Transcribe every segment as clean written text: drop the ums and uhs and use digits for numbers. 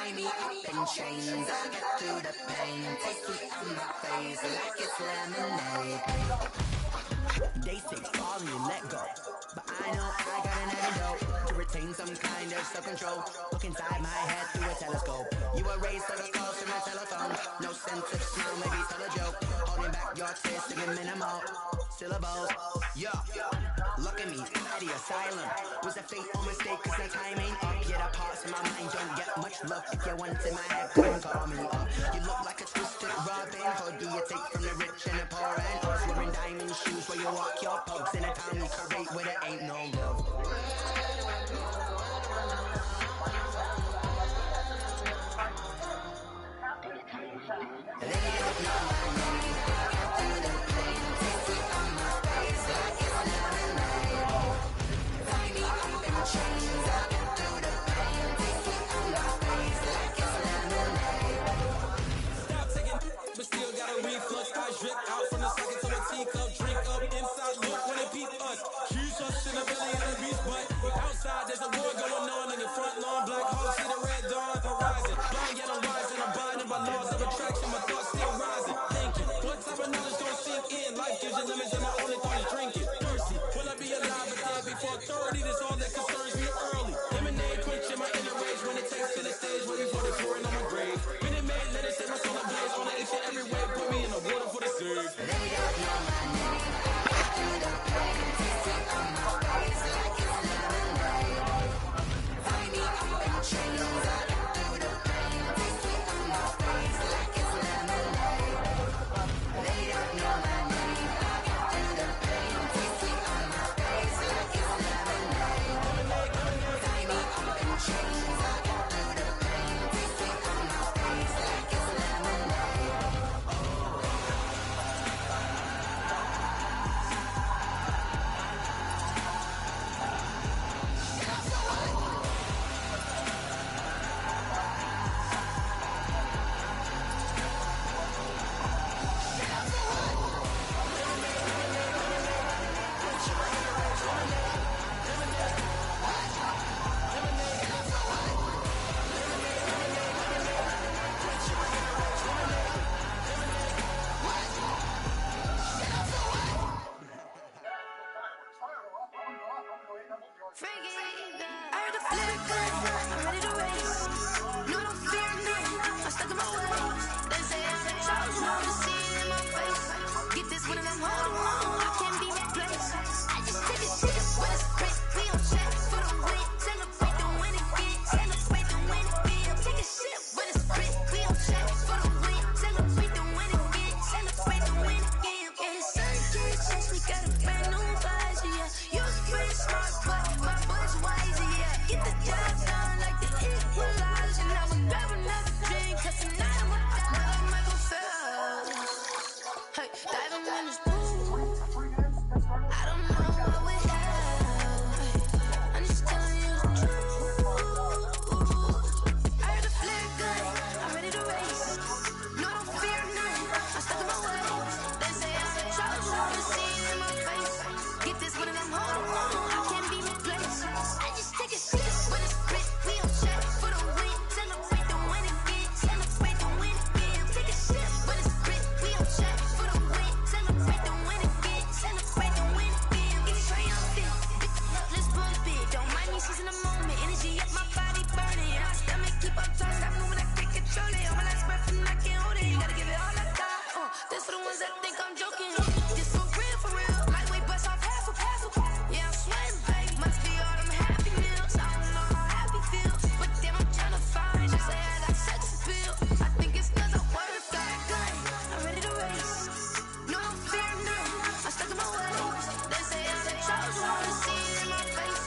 Tie me up in chains, I get through the pain. Take it on my face like it's lemonade. Day 6, falling and let go. But I know I got an antidote to retain some kind of self-control. Look inside my head through a telescope. You erase all the calls from my telephone. No sense of smile, maybe still a joke. Holding back your tears, singing minimal syllables. Yeah, look at me, at the asylum. Was a fate or mistake, cause the time ain't up. Yet the parts of my mind don't get much love. If you want in my head, come and call me up. You look like a twisted Robin Hood. Do you take from the rich and the poor and us? Wearing diamond shoes where you walk your pugs in a town you create where there ain't no love. But still got a reflux. I drip out from the socket to a teacup. Drink up inside, look when it peep us. Choose us in a belly and a beast, but outside there's a war going on in the front lawn. Black hawks see the red dawn horizon. Blind yet I'm rising, abiding by laws of attraction. My thoughts still rising. Thinking, what type of knowledge gon' sink in? Life gives you limits and my only thought is drinking. Thirsty, will I be alive or dead before 30? That's all that concerns me early. Lemonade quenching my inner rage when it takes to the stage. Waiting for the pouring on my grave. Minute Maid, let it set my soul ablaze. On the each and every way, put me in the water for the save. They don't know my name. I do the pain. Taste it on my face like it's lemonade. Tie me up in chains. I get through the pain. Taste it on my face like it's lemonade. They don't know my name. I get through the pain. Taste it on my face like it's lemonade. Tie me up in chains. I get through the pain. Taste it on my face like it's lemonade. I heard the flip good, I'm ready to race. No, don't fear nothing, I'm stuck in my ways. They say I'm the chosen, wanna see it in my face. Get this one and I'm holding on, I can't be replaced. I just take a shit, but it's great. We on check for the win, celebrate the win again, celebrate the win again. Take a shit, but it's great. We on check for the win, celebrate the win again, celebrate the win again. Yeah, it's sun can't chase, we got a brand new visor, yeah. You was pretty smart, but my boy's wiser, yeah. Get the job done like the equalizer. Now I'ma grab another drink, cause tonight I'ma die like Michael Phelps. Hey, diving in this pool, I don't know what we have. Hey, I'm just telling you the truth. I heard the flare gun, I'm ready to race. No, don't fear nothing, I'm stuck in my ways. They say I'm the chosen, wanna see it in my face. Get this one and I'm holding on, I can't be replaced. I just take a shit, but it's great. We on check for the win, celebrate the win again, celebrate the win again. Take a shit, but it's great. We on check for the win, celebrate the win again, celebrate the win again. Get triumphant, let's bump it. Don't mind me, she's in the moment. Energy up my body burning, my stomach keep up tight. Stop moving, I can't control it. On my last breath and I can't hold it. Gotta give it all I got. This for the ones that think I'm joking. This for real. Lightweight bust off half a passel. Yeah, I'm sweating, babe. Must be all them happy meals. I don't know how happy feels, but damn, I'm tryna find. Just say I got sex appeal. I think it's cause I work got a gun. I'm ready to race. No, don't fear nothing. I'm stuck in my ways. They say I'm the chosen, wanna see it in my face.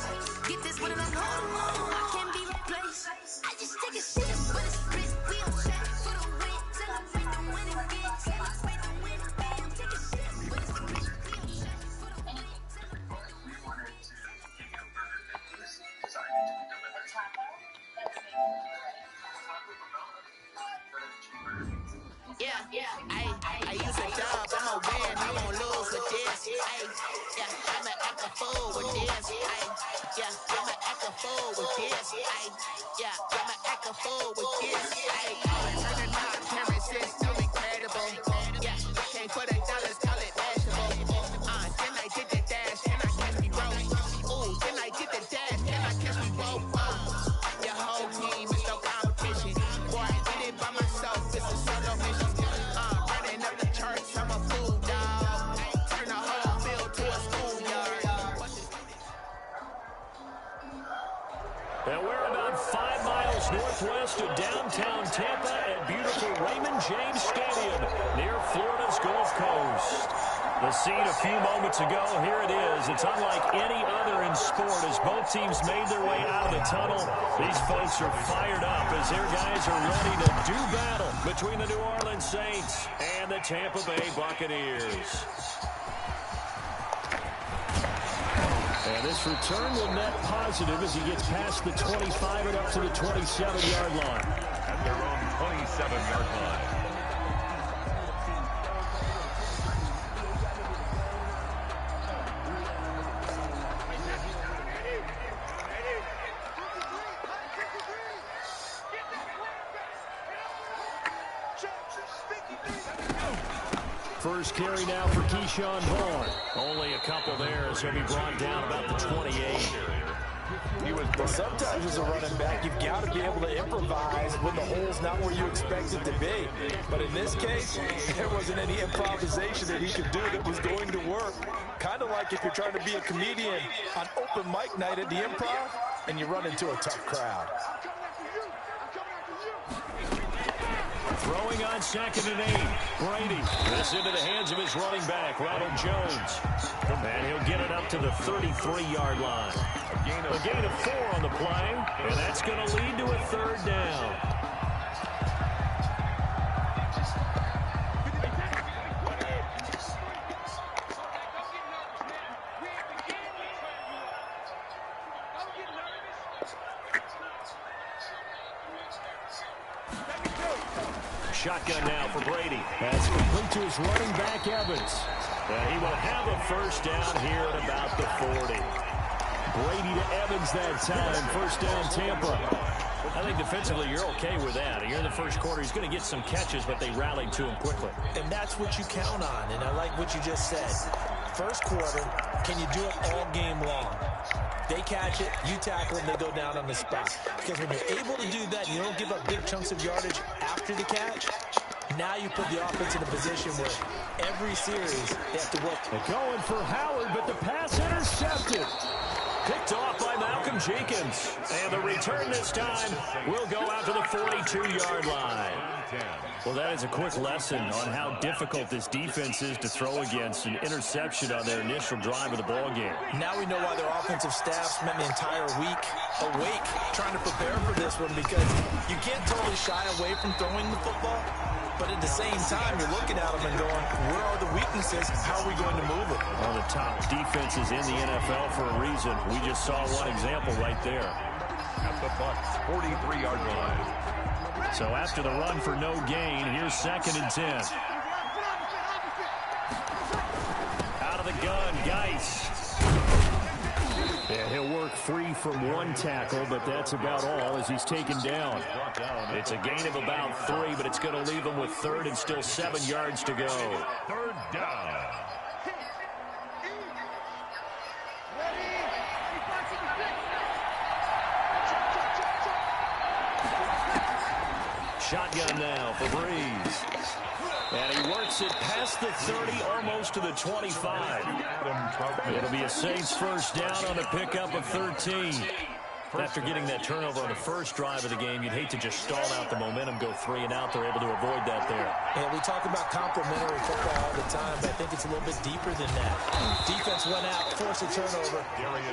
Get this one and I'm holding on, I can't be replaced. I just take a shit, but it's great. We on check for the win, celebrate the win again, celebrate the win again. Take a shit, but it's great. We on check for the win, celebrate the win again. I use a job, I'ma win, I won't lose with this. I'ma act a fool with this. I'ma act a fool with this. I'ma act a fool with this. And we're about 5 miles northwest of downtown Tampa at beautiful Raymond James Stadium near Florida's Gulf Coast. The scene a few moments ago, here it is. It's unlike any other in sport as both teams made their way out of the tunnel. These folks are fired up as their guys are ready to do battle between the New Orleans Saints and the Tampa Bay Buccaneers. And this return will net positive as he gets past the 25 and up to the 27-yard line. At their own 27-yard line. First carry now for Keyshawn Vaughn. Only a couple there as he'll be brought down about the 28. Sometimes as a running back, you've got to be able to improvise when the hole's not where you expect it to be. But in this case, there wasn't any improvisation that he could do that was going to work. Kind of like if you're trying to be a comedian on open mic night at the Improv and you run into a tough crowd. Throwing on 2nd and 8. Brady. This into the hands of his running back, Ronald Jones. And he'll get it up to the 33-yard line. A gain of 4 on the play, and that's going to lead to a 3rd down. Shotgun now for Brady. That's complete to his running back, Evans. And he will have a 1st down here at about the 40. Brady to Evans that time. 1st down, Tampa. I think defensively you're okay with that. Here in the first quarter, he's going to get some catches, but they rallied to him quickly. And that's what you count on, and I like what you just said. First quarter, can you do it all game long? They catch it, you tackle it, and they go down on the spot. Because when you're able to do that, and you don't give up big chunks of yardage after the catch, now you put the offense in a position where every series they have to work. They're going for Howard, but the pass intercepted. Picked off by Malcolm Jenkins. And the return this time will go out to the 42-yard line. Well, that is a quick lesson on how difficult this defense is to throw against an interception on their initial drive of the ballgame. Now we know why their offensive staff spent the entire week awake trying to prepare for this one, because you can't totally shy away from throwing the football. But at the same time, you're looking at them and going, where are the weaknesses? How are we going to move it? One of the top defenses in the NFL for a reason. We just saw one example right there. At the Bucs' 43-yard line. So after the run for no gain, here's 2nd and 10. Out of the gun, Geis. And he'll work free from one tackle, but that's about all as he's taken down. It's a gain of about 3, but it's going to leave him with 3rd and still 7 yards to go. 3rd down. Shotgun now for Breeze. And he works it past the 30, almost to the 25. It'll be a Saints 1st down on a pickup of 13. After getting that turnover on the first drive of the game, you'd hate to just stall out the momentum, go 3 and out. They're able to avoid that there. And we talk about complementary football all the time, but I think it's a little bit deeper than that. Defense went out, forced a turnover,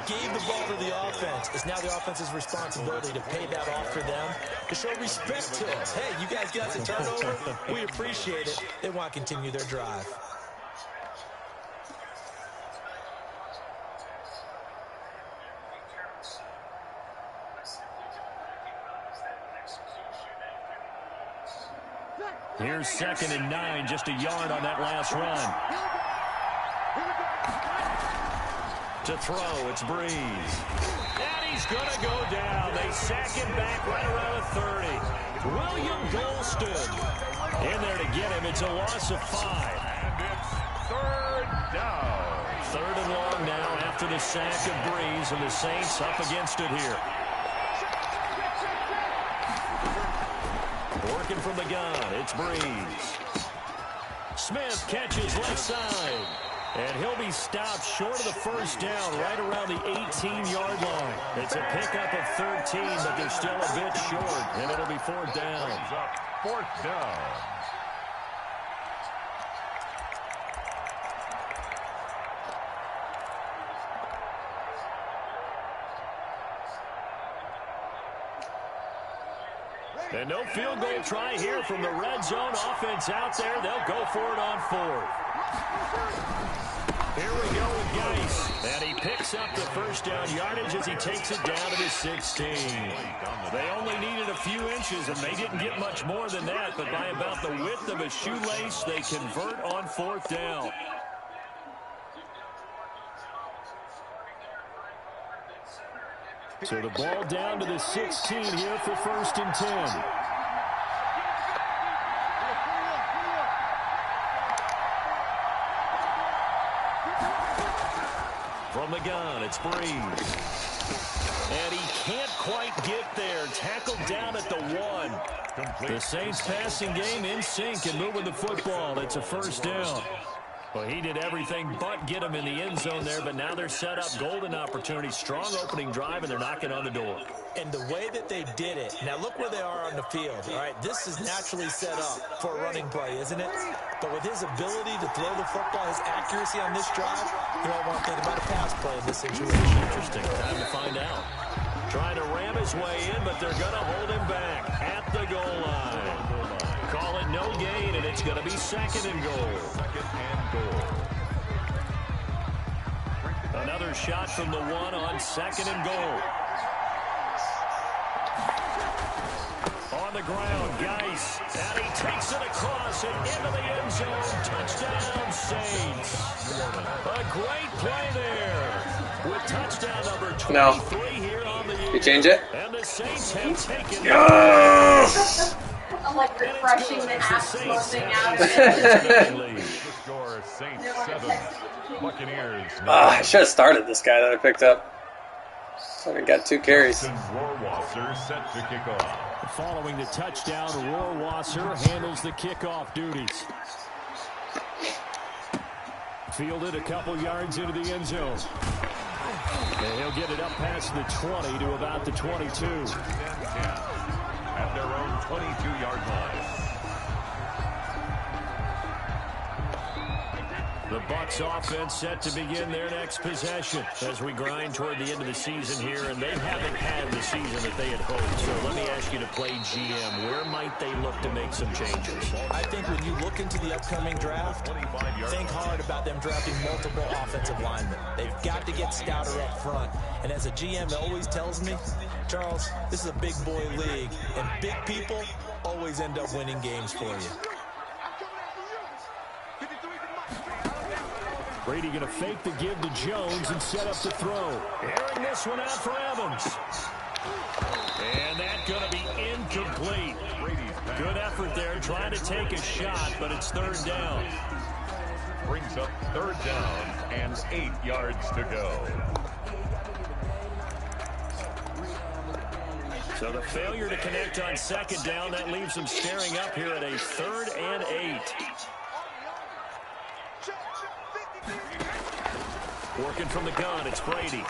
gave the ball to the offense. It's now the offense's responsibility to pay that off for them, to show respect to us. Hey, you guys got the turnover. We appreciate it. They want to continue their drive. Here's 2nd and 9, just a yard on that last run. To throw, it's Breeze. And he's going to go down. They sack him back right around the 30. William Golston in there to get him. It's a loss of 5. And it's 3rd down. 3rd and long now after the sack of Breeze, and the Saints up against it here. Working from the gun, it's Breeze. Smith catches left side. And he'll be stopped short of the first down, right around the 18-yard line. It's a pickup of 13, but they're still a bit short, and it'll be fourth down. Fourth down. And no field goal try here from the red zone offense out there. They'll go for it on fourth. Here we go with Geis. And he picks up the first down yardage as he takes it down to the 16. They only needed a few inches, and they didn't get much more than that. But by about the width of a shoelace, they convert on fourth down. So the ball down to the 16 here for first and 10. From the gun, it's Breeze. And he can't quite get there. Tackled down at the 1. The Saints passing game in sync and moving the football. It's a first down. Well, he did everything but get him in the end zone there, but now they're set up. Golden opportunity, strong opening drive, and they're knocking on the door. And the way that they did it, now look where they are on the field. All right, this is naturally set up for a running play, isn't it? But with his ability to throw the football, his accuracy on this drive, you don't want to think about a pass play in this situation. Interesting. Time to find out. Trying to ram his way in, but they're going to hold him back at the goal line. Call it no gain, and it's going to be second and goal. Another shot from the 1 on second and goal. On the ground, Geis, and he takes it across and into the end zone. Touchdown, Saints. A great play there with touchdown number 23 here on the year. You change it? And the Saints have taken Yes! I'm like refreshing the app, closing out. Score Saints 7, Buccaneers. I should have started this guy that I picked up. I got 2 carries. Rohrwasser set to kick off. Following the touchdown, Rohrwasser handles the kickoff duties. Fielded a couple yards into the end zone. And he'll get it up past the 20 to about the 22. At their own 22-yard line. The Bucs offense set to begin their next possession as we grind toward the end of the season here, and they haven't had the season that they had hoped. So let me ask you to play GM. Where might they look to make some changes? I think when you look into the upcoming draft, think hard about them drafting multiple offensive linemen. They've got to get Stouter up front. And as a GM always tells me, Charles, this is a big boy league, and big people always end up winning games for you. Brady going to fake the give to Jones and set up the throw. Airing this one out for Evans. And that's going to be incomplete. Good effort there trying to take a shot, but it's third down. Brings up third down and 8 yards to go. So the failure to connect on second down, that leaves them staring up here at a 3rd and 8. Working from the gun, it's Brady.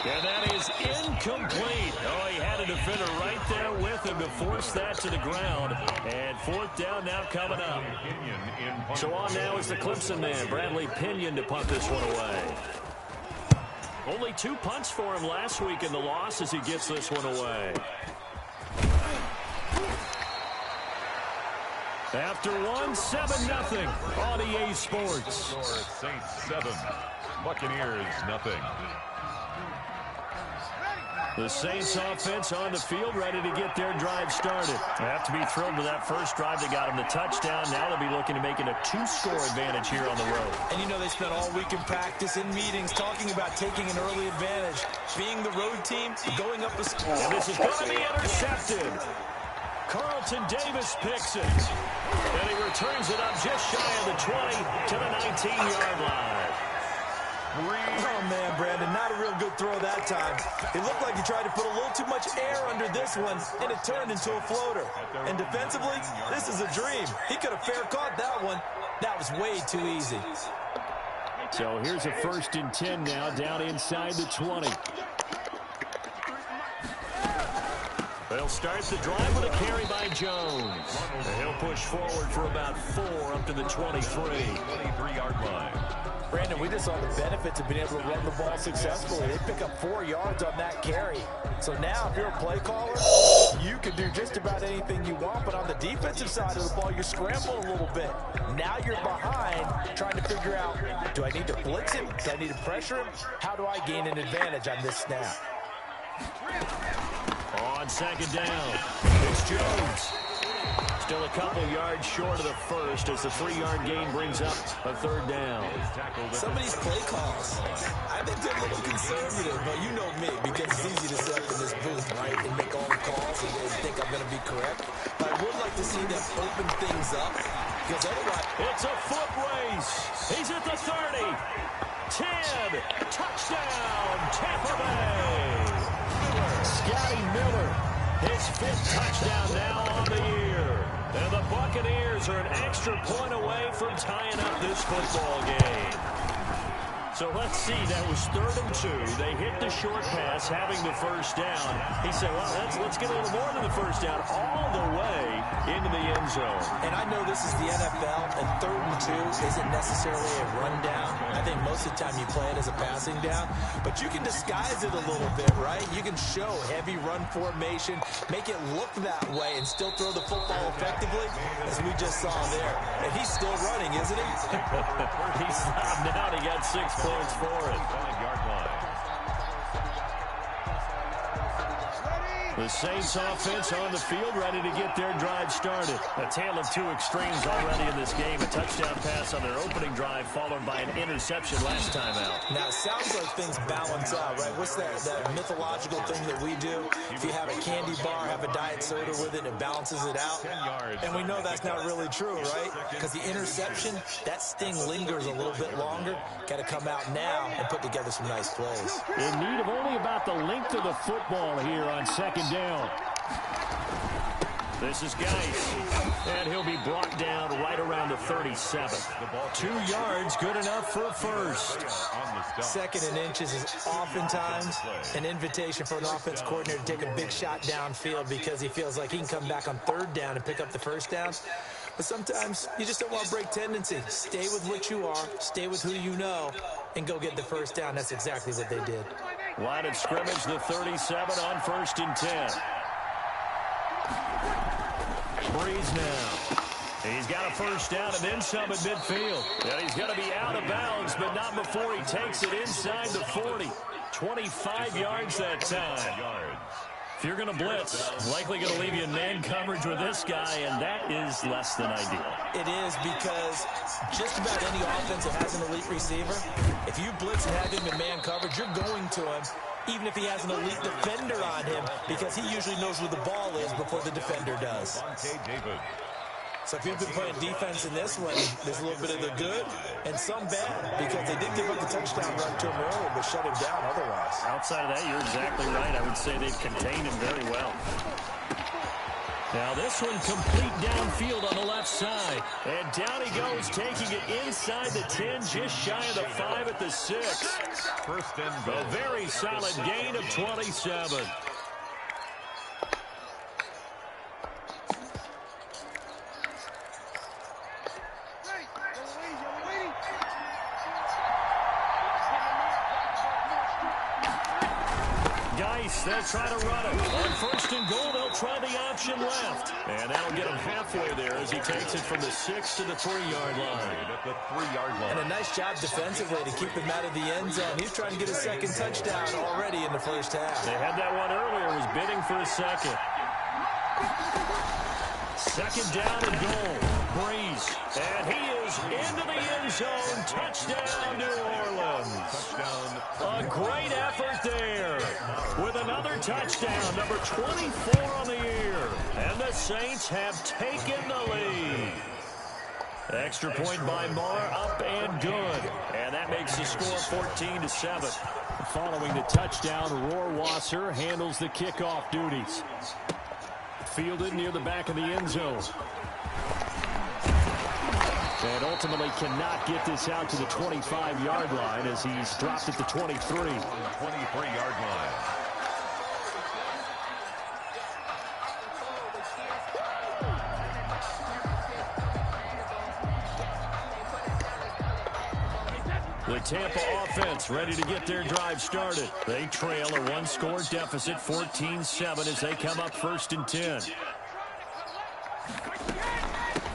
And that is incomplete. Oh, he had a defender right there with him to force that to the ground. And fourth down now coming up. So on now is the Clemson man, Bradley Pinion, to punt this one away. Only 2 punts for him last week in the loss as he gets this one away. After one, 7-0 on EA Sports. Saints 7, Buccaneers 0. The Saints offense on the field, ready to get their drive started. They have to be thrilled with that first drive that got them the touchdown. Now they'll be looking to make it a 2-score advantage here on the road. And you know they spent all week in practice, in meetings, talking about taking an early advantage. Being the road team, going up a score. And this is going to be intercepted. Carlton Davis picks it. And he returns it up just shy of the 20 to the 19-yard line. Oh, man, Brandon, not a real good throw that time. It looked like he tried to put a little too much air under this one, and it turned into a floater. And defensively, this is a dream. He could have fair caught that one. That was way too easy. So here's a 1st and 10 now, down inside the 20. They'll start the drive with a carry by Jones. He'll push forward for about 4 up to the 23. 23-yard line. Brandon, we just saw the benefits of being able to run the ball successfully. They pick up 4 yards on that carry. So now, if you're a play caller, you can do just about anything you want. But on the defensive side of the ball, you're scrambling a little bit. Now you're behind, trying to figure out, do I need to blitz him? Do I need to pressure him? How do I gain an advantage on this snap? On 2nd down, it's Jones. Still a couple yards short of the 1st as the 3-yard gain brings up a 3rd down. Some of these play calls, I think they're a little conservative, but you know me, because it's easy to sit up in this booth, right, and make all the calls and think I'm going to be correct. But I would like to see them open things up, because otherwise... It's a foot race. He's at the 30. 10. Touchdown, Tampa Bay. Scotty Miller, his 5th touchdown now on the year. And the Buccaneers are an extra point away from tying up this football game. So let's see, that was 3rd and 2. They hit the short pass, having the 1st down. He said, well, let's get a little more than the 1st down, all the way into the end zone. And I know this is the NFL, and 3rd and 2 isn't necessarily a rundown. I think most of the time you play it as a passing down, but you can disguise it a little bit, right? You can show heavy run formation, make it look that way, and still throw the football effectively, as we just saw there. And he's still running, isn't he? He's stopped now. He got 6 points for it. 5-yard line. The Saints offense on the field, ready to get their drive started. A tale of 2 extremes already in this game. A touchdown pass on their opening drive, followed by an interception last time out. Now, it sounds like things balance out, right? What's that mythological thing that we do? If you have a candy bar, have a diet soda with it, it balances it out. And we know that's not really true, right? Because the interception, that sting lingers a little bit longer. Got to come out now and put together some nice plays. In need of only about the length of the football here on 2nd down. This is Geis, and he'll be brought down right around the 37. 2 yards, good enough for a 1st. 2nd and inches is oftentimes an invitation for an offense coordinator to take a big shot downfield because he feels like he can come back on 3rd down and pick up the 1st down. But sometimes you just don't want to break tendency. Stay with what you are, stay with who you know, and go get the 1st down. That's exactly what they did. Line of scrimmage, the 37 on 1st and 10. Breeze now. He's got a 1st down and then some at midfield. And he's going to be out of bounds, but not before he takes it inside the 40. 25 yards that time. If you're going to blitz, likely going to leave you in man coverage with this guy, and that is less than ideal. It is, because just about any offense that has an elite receiver, if you blitz and have him in man coverage, you're going to him, even if he has an elite defender on him, because he usually knows where the ball is before the defender does. So if you've been playing defense in this one, there's a little bit of the good and some bad, because they did give up the touchdown run to him earlier, but shut him down otherwise. Outside of that, you're exactly right. I would say they've contained him very well. Now this one complete downfield on the left side. And down he goes, taking it inside the 10, just shy of the 5 at the 6. 1st and goal. A very solid gain of 27. They'll try to run it. On 1st and goal, they'll try the option left. And that'll get him halfway there as he takes it from the 6 to the 3-yard line. At the 3-yard line. And a nice job defensively to keep him out of the end zone. He's trying to get his 2nd touchdown already in the 1st half. They had that one earlier, was bidding for a 2nd. 2nd down and goal. Breeze. And he is into the end zone. Touchdown, New Orleans. A great effort there. With another touchdown, number 24 on the year. And the Saints have taken the lead. Extra point by Marr, up and good. And that makes the score 14-7. Following the touchdown, Rohrwasser handles the kickoff duties. Fielded near the back of the end zone. And ultimately cannot get this out to the 25-yard line as he's dropped at the 23. 23-yard line. The Tampa offense ready to get their drive started. They trail a one-score deficit, 14-7, as they come up 1st and 10.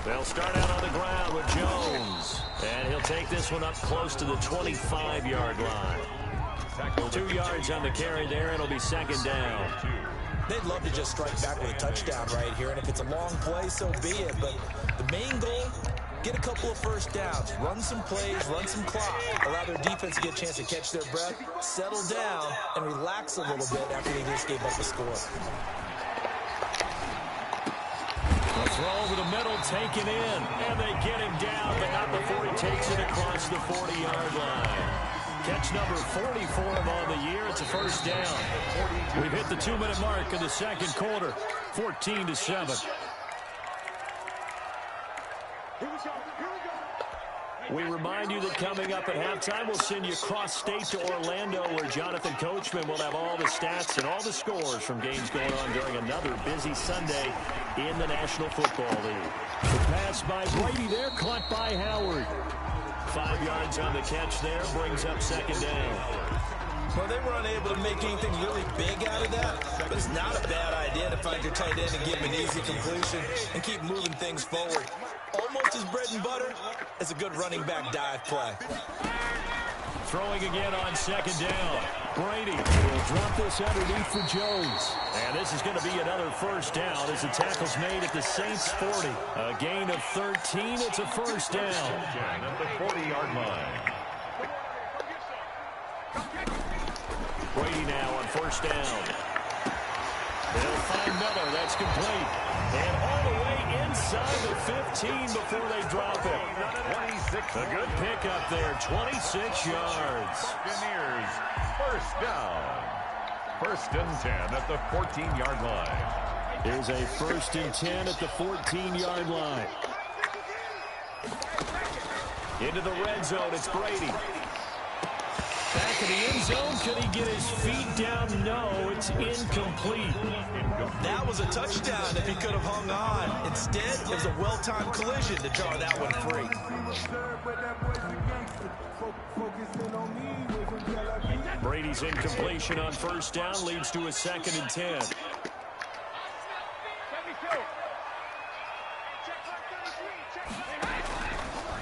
They'll start out on the ground with Jones. And he'll take this one up close to the 25-yard line. 2 yards on the carry there. It'll be 2nd down. They'd love to just strike back with a touchdown right here. And if it's a long play, so be it. But the main goal, get a couple of first downs. Run some plays, run some clock. Allow their defense to get a chance to catch their breath, settle down, and relax a little bit after they just gave up a score. The throw over the middle, taken in, and they get him down, but not before he takes it across the 40-yard line. Catch number 40 for him on the year. It's a 1st down. We've hit the 2-minute mark in the 2nd quarter, 14-7. We remind you that coming up at halftime, we'll send you cross-state to Orlando, where Jonathan Coachman will have all the stats and all the scores from games going on during another busy Sunday in the National Football League. The pass by Brady there, caught by Howard. 5 yards on the catch there, brings up 2nd down. Well, they were unable to make anything really big out of that, but it's not a bad idea to find your tight end and give him an easy completion and keep moving things forward. Almost as bread and butter as a good running back dive play. Throwing again on 2nd down. Brady will drop this underneath for Jones. And this is going to be another 1st down as the tackle's made at the Saints 40. A gain of 13. It's a 1st down. At the 40-yard line. Brady now on 1st down. They'll find Miller. That's complete. And all the way inside the 15 before they drop it. 26. A good pickup there. 26 yards. Buccaneers, 1st down. 1st and 10 at the 14-yard line. Here's a 1st and 10 at the 14-yard line. Into the red zone, it's Brady. Back in the end zone, can he get his feet down? No, it's incomplete. That was a touchdown if he could have hung on. Instead, it was a well-timed collision to draw that one free. Brady's incompletion on 1st down leads to a 2nd and 10.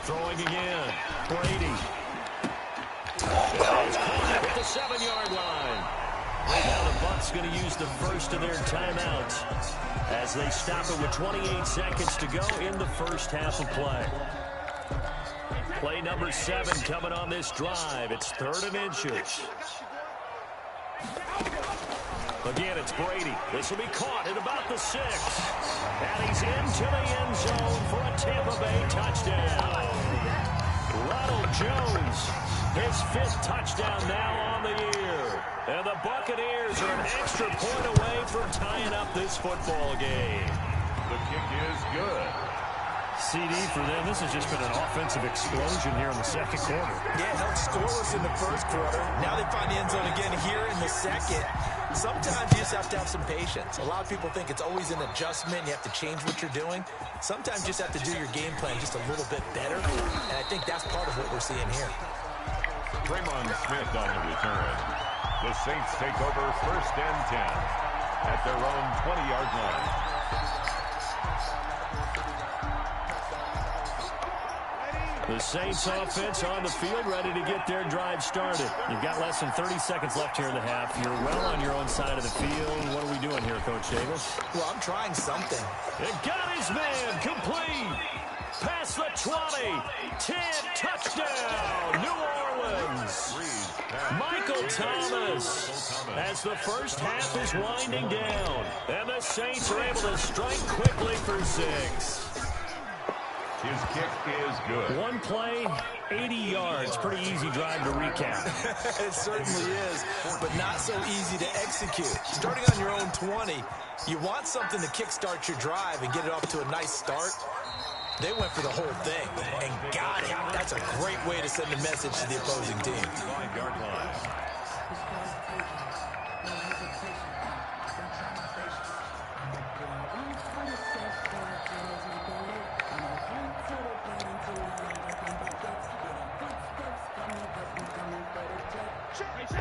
Throwing again. Brady. At the 7-yard line. Now the Bucs going to use the first of their timeouts as they stop it with 28 seconds to go in the 1st half of play. Play number 7 coming on this drive. It's 3rd and inches. Again, it's Brady. This will be caught at about the 6. And he's into the end zone for a Tampa Bay touchdown. Ronald Jones, his 5th touchdown now on the year. And the Buccaneers are an extra point away from tying up this football game. The kick is good. CD for them. This has just been an offensive explosion here in the 2nd quarter. Yeah, held scoreless in the 1st quarter. Now they find the end zone again here in the 2nd. Sometimes you just have to have some patience. A lot of people think it's always an adjustment. You have to change what you're doing. Sometimes you just have to do your game plan just a little bit better. And I think that's part of what we're seeing here. Draymond Smith on the return. The Saints take over 1st and 10 at their own 20-yard line. The Saints offense on the field, ready to get their drive started. You've got less than 30 seconds left here in the half. You're well on your own side of the field. What are we doing here, Coach Davis? Well, I'm trying something. It got his man complete. Past the 20. 10, touchdown, New Orleans. Michael Thomas as the 1st half is winding down. And the Saints are able to strike quickly for 6. His kick is good. One play, 80 yards. Pretty easy drive to recap. It certainly is, but not so easy to execute. Starting on your own 20, you want something to kickstart your drive and get it off to a nice start. They went for the whole thing and got it. That's a great way to send a message to the opposing team. 5-yard line.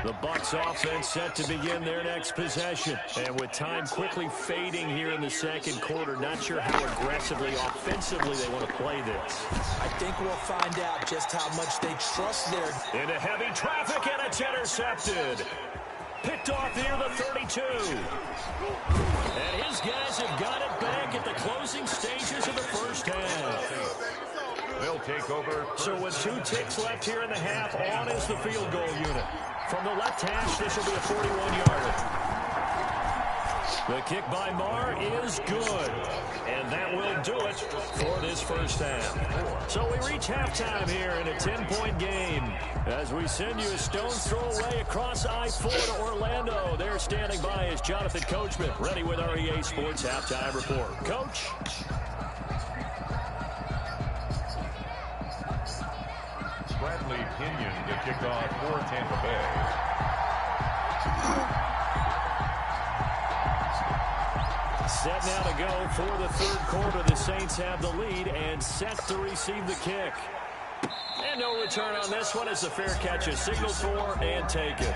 The Bucs offense set to begin their next possession. And with time quickly fading here in the second quarter, not sure how aggressively, offensively they want to play this. I think we'll find out just how much they trust their... Into heavy traffic, and it's intercepted. Picked off near the 32. And his guys have got it back at the closing stages of the first half. They'll take over. So with 2 ticks left here in the half, on is the field goal unit. From the left hash, this will be a 41-yarder. The kick by Marr is good. And that will do it for this first half. So we reach halftime here in a 10-point game. As we send you a stone's throw away across I-4 to Orlando. There standing by is Jonathan Coachman, ready with our EA Sports Halftime Report. Coach? Bradley Pinion to kick off for Tampa Bay. Set now to go for the third quarter. The Saints have the lead and set to receive the kick. And no return on this one as the fair catch is signaled for and taken.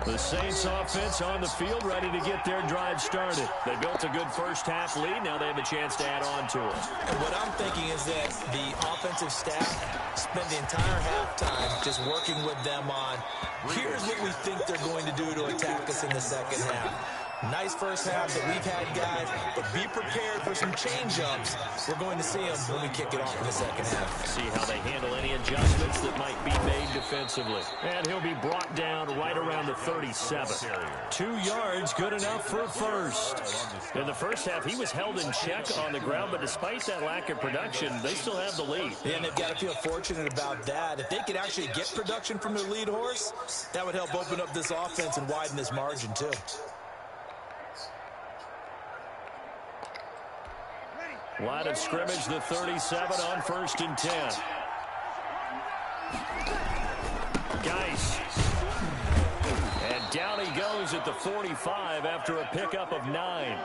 The Saints offense on the field ready to get their drive started. They built a good first half lead. Now they have a chance to add on to it. And what I'm thinking is that the offensive staff spent the entire halftime just working with them on, here's what we think they're going to do to attack us in the second half. Nice first half that we've had, guys, but be prepared for some change-ups. We're going to see them when we kick it off in the second half. See how they handle any adjustments that might be made defensively. And he'll be brought down right around the 37. 2 yards, good enough for a first. In the first half, he was held in check on the ground, but despite that lack of production, they still have the lead. And they've got to feel fortunate about that. If they could actually get production from their lead horse, that would help open up this offense and widen this margin, too. Line of scrimmage, the 37 on 1st and 10. Geis. And down he goes at the 45 after a pickup of 9.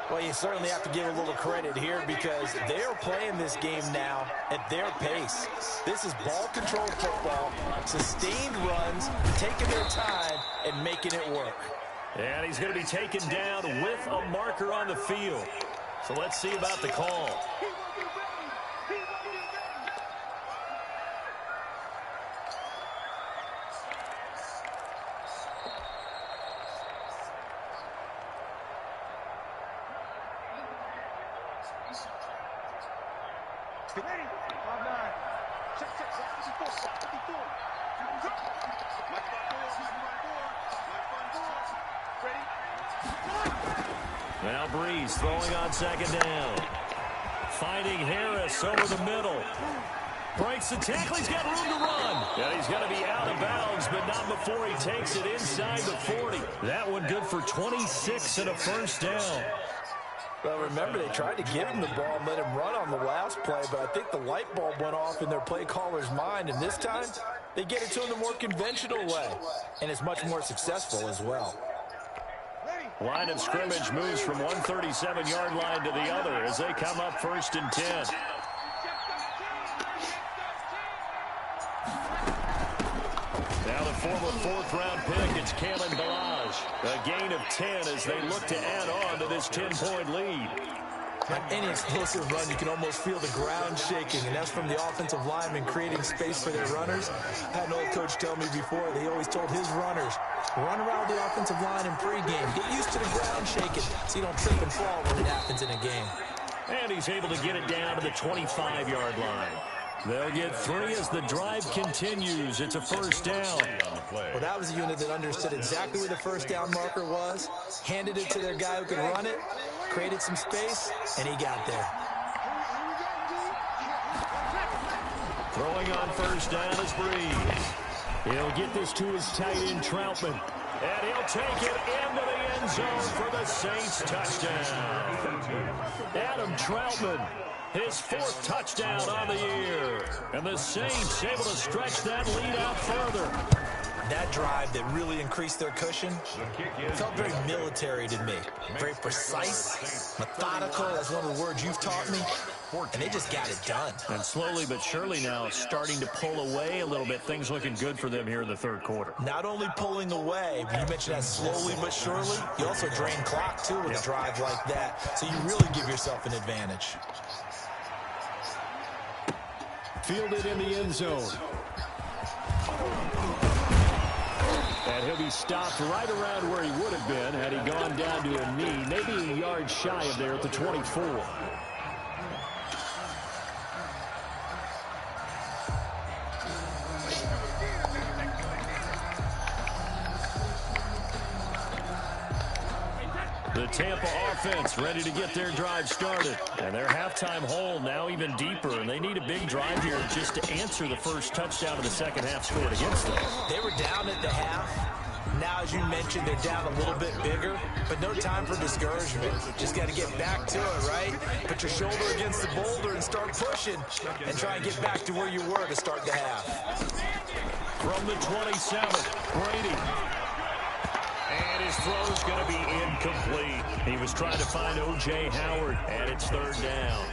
Well, you certainly have to give a little credit here because they're playing this game now at their pace. This is ball-controlled football, sustained runs, taking their time, and making it work. And he's going to be taken down with a marker on the field. So let's see about the call. Now Breeze throwing on 2nd down. Finding Harris over the middle. Breaks the tackle. He's got room to run. And he's going to be out of bounds, but not before he takes it inside the 40. That one good for 26 and a first down. Well, remember, they tried to give him the ball and let him run on the last play, but I think the light bulb went off in their play caller's mind, and this time they get it to him the more conventional way, and it's much more successful as well. Line of scrimmage moves from one 37-yard line to the other as they come up 1st and 10. Now the former 4th-round pick, it's Kalen Ballage. A gain of 10 as they look to add on to this 10-point lead. On any explosive run, you can almost feel the ground shaking, and that's from the offensive linemen creating space for their runners. I had an old coach tell me before, they always told his runners, run around the offensive line in pregame. Get used to the ground shaking so you don't trip and fall when it happens in a game. And he's able to get it down to the 25-yard line. They'll get 3 as the drive continues. It's a first down. Well, that was a unit that understood exactly where the first down marker was, handed it to their guy who could run it, created some space, and he got there. Throwing on first down is Breeze. He'll get this to his tight end, Troutman. And he'll take it into the end zone for the Saints touchdown. Adam Troutman, his 4th touchdown on the year. And the Saints able to stretch that lead out further. That drive that really increased their cushion felt very military to me. Very precise, methodical. That's one of the words you've taught me. And they just got it done. And slowly but surely now starting to pull away a little bit. Things looking good for them here in the 3rd quarter. Not only pulling away, but you mentioned that slowly but surely. You also drain clock, too, with a drive like that. So you really give yourself an advantage. Fielded in the end zone. And he'll be stopped right around where he would have been had he gone down to a knee, maybe a yard shy of there at the 24. The Tampa offense ready to get their drive started. And their halftime hole now even deeper. And they need a big drive here just to answer the first touchdown of the second half scored against them. They were down at the half. Now, as you mentioned, they're down a little bit bigger. But no time for discouragement. Just got to get back to it, right? Put your shoulder against the boulder and start pushing. And try and get back to where you were to start the half. From the 27, Brady. And his throw's going to be incomplete. He was trying to find O.J. Howard, and it's 3rd down.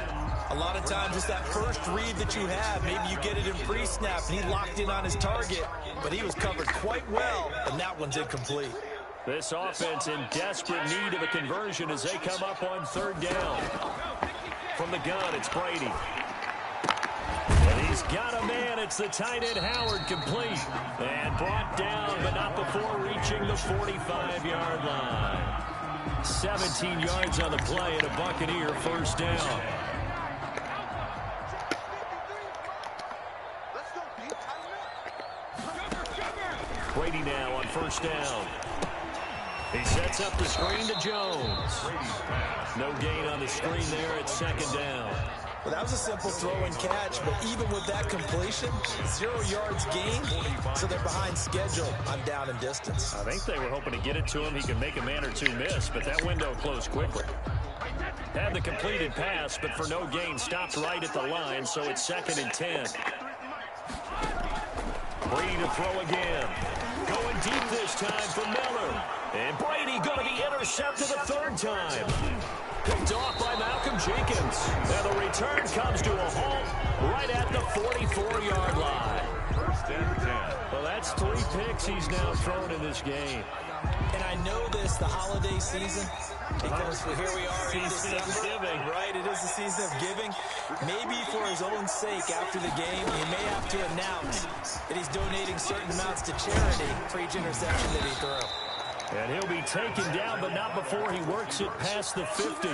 A lot of times it's that first read that you have. Maybe you get it in pre-snap, and he locked in on his target, but he was covered quite well, and that one's incomplete. This offense in desperate need of a conversion as they come up on 3rd down. From the gun, it's Brady. And he's got a man. It's the tight end Howard, complete. And brought down, but not before reaching the 45-yard line. 17 yards on the play and a Buccaneer 1st down. Brady now on 1st down. He sets up the screen to Jones. No gain on the screen there at 2nd down. Well, that was a simple throw and catch, but even with that completion, 0 yards gained, so they're behind schedule on down and distance. I think they were hoping to get it to him. He could make a man or two miss, but that window closed quickly. Had the completed pass, but for no gain, stopped right at the line, so it's 2nd and 10. Brady to throw again. Going deep this time for Miller. And Brady going to be intercepted a 3rd time. Picked off by Malcolm Jenkins. And the return comes to a halt right at the 44-yard line. 1st and 10. Well, that's 3 picks he's now thrown in this game. And I know this, the holiday season, because here we are in December, right? It is the season of giving. Maybe for his own sake after the game, he may have to announce that he's donating certain amounts to charity for each interception that he throws. And he'll be taken down, but not before he works it past the 50.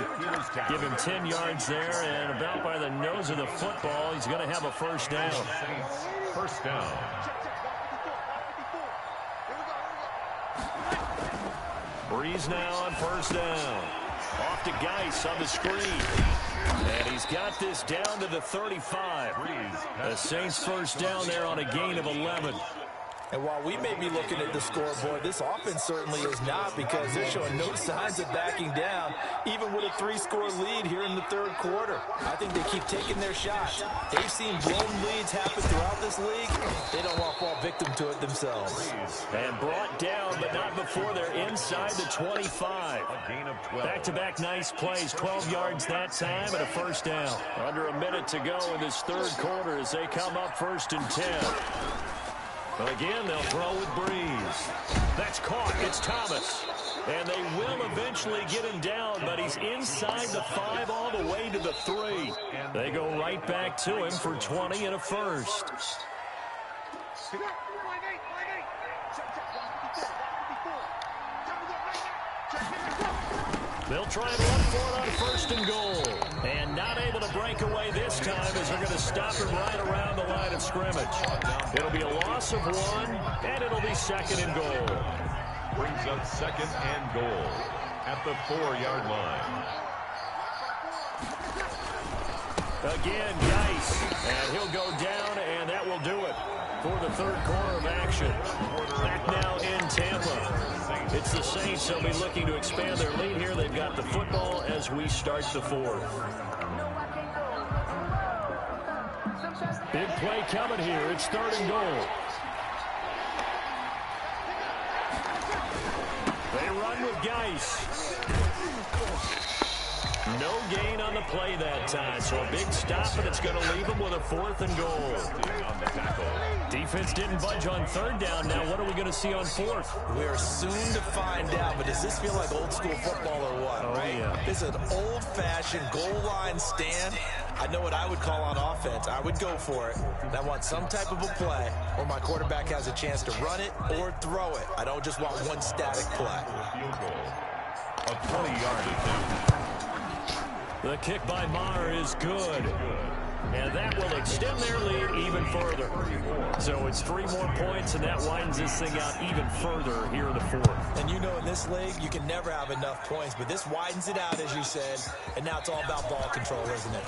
Give him 10 yards there, and about by the nose of the football, he's going to have a 1st down. 1st down. Breeze now on 1st down. Off to Geis on the screen. And he's got this down to the 35. The Saints 1st down there on a gain of 11. And while we may be looking at the scoreboard, this offense certainly is not, because they're showing no signs of backing down, even with a 3-score lead here in the 3rd quarter. I think they keep taking their shots. They've seen blown leads happen throughout this league. They don't want to fall victim to it themselves. And brought down, but not before they're inside the 25. A gain of 12. Back-to-back nice plays, 12 yards that time and a 1st down. Under a minute to go in this 3rd quarter as they come up 1st and 10. But again, they'll throw with Breeze. That's caught. It's Thomas. And they will eventually get him down, but he's inside the 5 all the way to the 3. They go right back to him for 20 and a 1st. They'll try and run for it on 1st and goal. And not able to break away this time as they're going to stop him right around the line of scrimmage. It'll be a loss of 1, and it'll be 2nd and goal. Brings up 2nd and goal at the 4-yard line. Again, Geis. And he'll go down, and that will do it. for the third quarter of action. Back now in Tampa. It's the Saints. They'll be looking to expand their lead here. They've got the football as we start the fourth. Big play coming here. It's 3rd and goal. They run with Geis. No gain on the play that time, so a big stop, and it's going to leave them with a 4th and goal. Defense didn't budge on 3rd down. Now what are we going to see on 4th? We are soon to find out, but does this feel like old school football or what, right? Yeah. This is an old-fashioned goal line stand. I know what I would call on offense. I would go for it. And I want some type of a play where my quarterback has a chance to run it or throw it. I don't just want one static play. Field goal. A 20-yard attempt. The kick by Maher is good. And that will extend their lead even further. So it's 3 more points, and that widens this thing out even further here in the 4th. And you know in this league, you can never have enough points, but this widens it out, as you said, and now it's all about ball control, isn't it?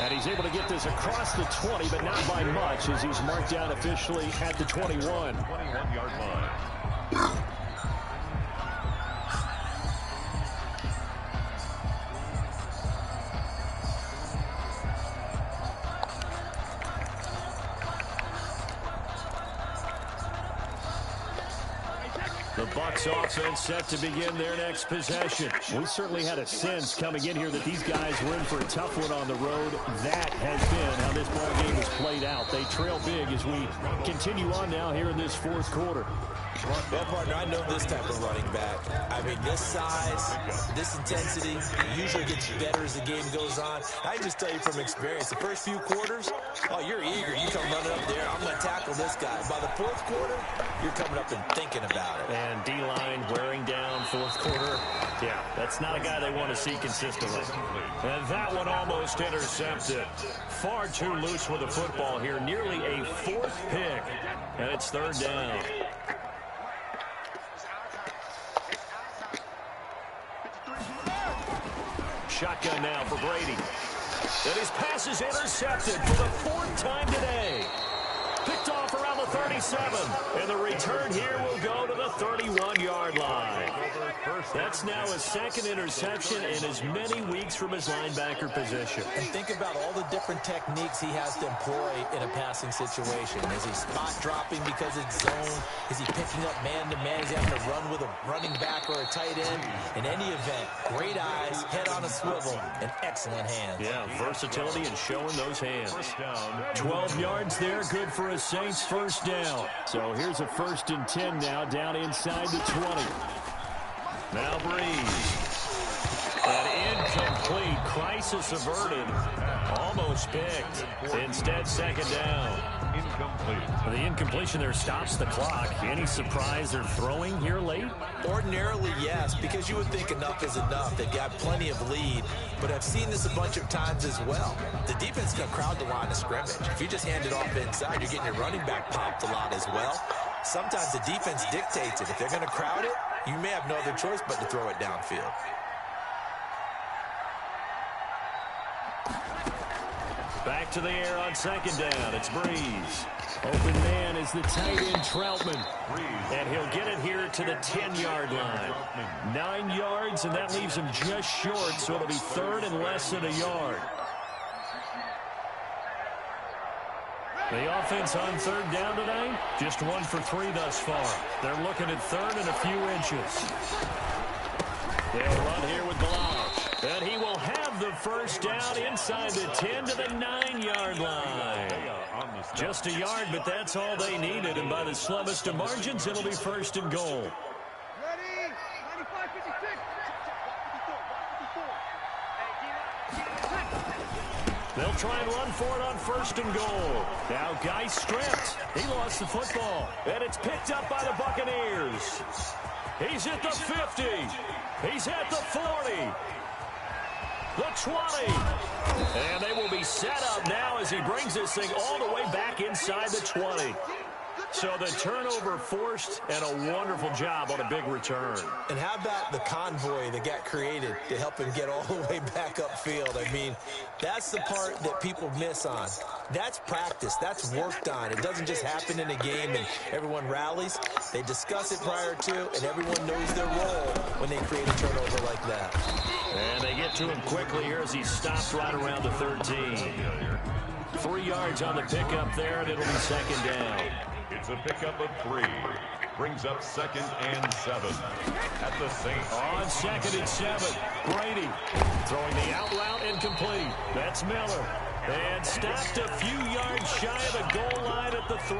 And he's able to get this across the 20, but not by much, as he's marked down officially at the 21. 21-yard line. The Bucs offense set to begin their next possession. We certainly had a sense coming in here that these guys were in for a tough one on the road. That has been how this ball game has played out. They trail big as we continue on now here in this 4th quarter. Well, partner, I know this type of running back. I mean, this size, this intensity, it usually gets better as the game goes on. I can just tell you from experience, the first few quarters, oh, you're eager. You come running up there, I'm going to tackle this guy. By the 4th quarter, you're coming up and thinking about it. And D-line wearing down 4th quarter. Yeah, that's not a guy they want to see consistently. And that one almost intercepted. Far too loose with the football here. Nearly a 4th pick. And it's 3rd down. Shotgun now for Brady. And his pass is intercepted for the 4th time today. Picked off around the 37. And the return here will go to the 31-yard line. That's now his 2nd interception in as many weeks from his linebacker position. And think about all the different techniques he has to employ in a passing situation. Is he spot dropping because it's zone? Is he picking up man-to-man? Is he having to run with a running back or a tight end? In any event, great eyes, head on a swivel, and excellent hands. Yeah, versatility and showing those hands. 12 yards there, good for a Saints 1st down. So here's a 1st and 10 now, down inside the 20. Now Breeze. An incomplete. Crisis averted. Almost picked. Instead, 2nd down. Incomplete. The incompletion there stops the clock. Any surprise they're throwing here late? Ordinarily, yes, because you would think enough is enough. They've got plenty of lead, but I've seen this a bunch of times as well. The defense can crowd the line of scrimmage. If you just hand it off inside, you're getting your running back popped a lot as well. Sometimes the defense dictates it. If they're going to crowd it, you may have no other choice but to throw it downfield. Back to the air on 2nd down. It's Breeze. Open man is the tight end Troutman. And he'll get it here to the 10-yard line. 9 yards, and that leaves him just short, so it'll be 3rd and less than a yard. The offense on 3rd down today, just 1 for 3 thus far. They're looking at 3rd and a few inches. They'll run here with Blanche. And he will have the 1st down inside the 10 to the 9-yard line. Just a yard, but that's all they needed. And by the slimmest of margins, it'll be 1st and goal. Ready? 95, 56. They'll try and run for it on 1st and goal. Now Geis stripped. He lost the football. And it's picked up by the Buccaneers. He's at the 50. He's at the 40. The 20. And they will be set up now as he brings this thing all the way back inside the 20. So the turnover forced and a wonderful job on a big return. And how about the convoy that got created to help him get all the way back upfield? I mean, that's the part that people miss on. That's practice. That's worked on. It doesn't just happen in a game and everyone rallies. They discuss it prior to, and everyone knows their role when they create a turnover like that. And they get to him quickly here as he stops right around the 13. 3 yards on the pickup there, and it'll be second down. It's a pickup of 3. Brings up 2nd and 7 at the Saints. On 2nd and 7, Brady throwing the out route incomplete. That's Miller. And stopped a few yards shy of the goal line at the 3.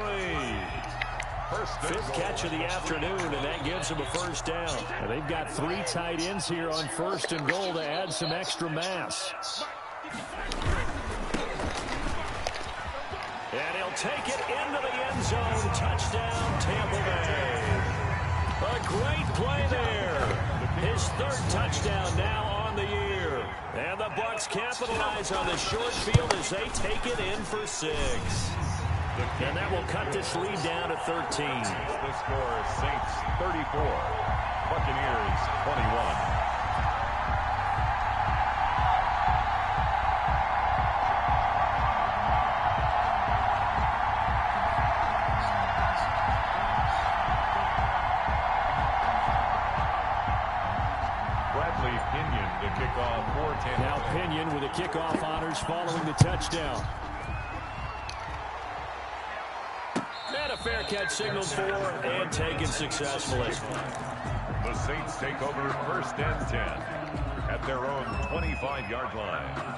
Fifth catch of the afternoon, and that gives them a first down. And they've got 3 tight ends here on 1st and goal to add some extra mass. And he'll take it into the end zone. Touchdown, Tampa Bay. A great play there. His 3rd touchdown now on the year. And the Bucs capitalize on the short field as they take it in for 6. And that will cut this lead down to 13. The score, Saints 34, Buccaneers 21. Now Pinion with the kickoff honors following the touchdown. And a fair catch signaled for and taken successfully. The Saints take over 1st and 10 at their own 25-yard line.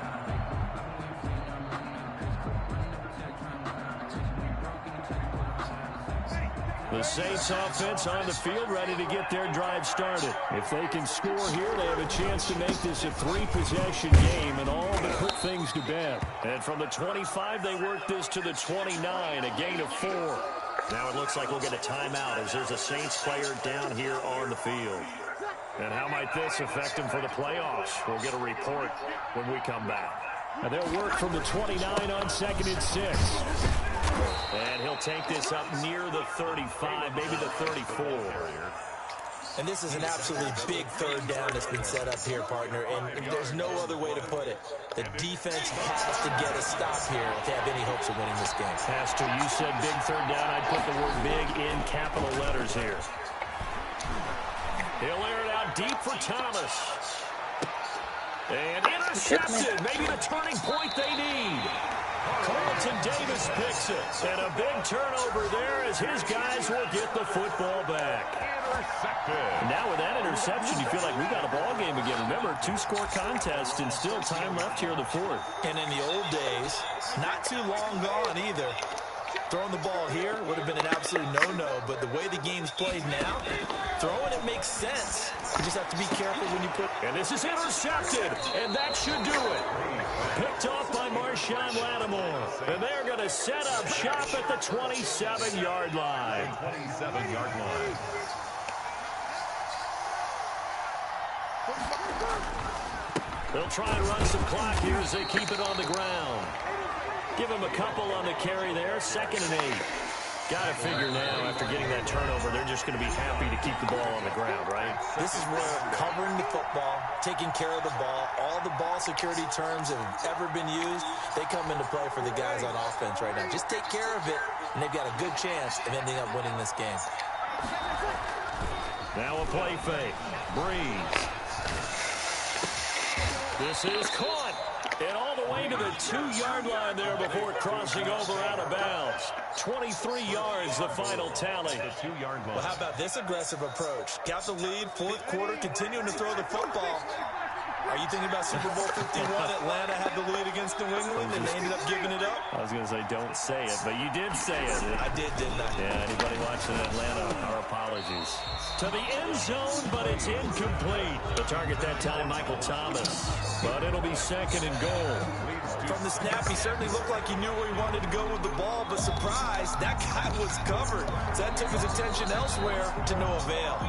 The Saints offense on the field ready to get their drive started. If they can score here, they have a chance to make this a 3-possession game and all but put things to bed. And from the 25, they work this to the 29, a gain of 4. Now it looks like we'll get a timeout as there's a Saints player down here on the field. And how might this affect them for the playoffs? We'll get a report when we come back. And they'll work from the 29 on 2nd and 6. And he'll take this up near the 35, maybe the 34. And this is an absolutely big 3rd down that's been set up here, partner, and there's no other way to put it. The defense has to get a stop here if they have any hopes of winning this game. Pastor, you said big 3rd down. I'd put the word big in capital letters here. He'll air it out deep for Thomas. And intercepted, maybe the turning point they need. Carlton Davis picks it. And a big turnover there as his guys will get the football back. Intercepted. Now with that interception, you feel like we got a ball game again. Remember, 2-score contest and still time left here in the 4th. And in the old days, not too long gone either. Throwing the ball here would have been an absolute no-no, but the way the game's played now, throwing it makes sense. You just have to be careful when you put... And this is intercepted, and that should do it. Picked off by Marshawn Lattimore. And they're going to set up shop at the 27-yard line. 27-yard line. They'll try and run some clock here as they keep it on the ground. Give him a couple on the carry there. 2nd and 8. Got to figure now, after getting that turnover, they're just going to be happy to keep the ball on the ground, right? This is where covering the football, taking care of the ball, all the ball security terms that have ever been used, they come into play for the guys on offense right now. Just take care of it, and they've got a good chance of ending up winning this game. Now a play fake. Breeze. This is caught. And all the way to the 2-yard line there before crossing over out of bounds. 23 yards, the final tally. The 2-yard line. Well, how about this aggressive approach? Got the lead, 4th quarter, continuing to throw the football. Are you thinking about Super Bowl 51? Atlanta had the lead against New England, and they ended up giving it up? I was going to say, don't say it, but you did say it. I did, didn't I? Yeah, anybody watching Atlanta, our apologies. To the end zone, but it's incomplete. The target that time, Michael Thomas. But it'll be 2nd and goal. From the snap, he certainly looked like he knew where he wanted to go with the ball, but surprise, that guy was covered. So that took his attention elsewhere to no avail.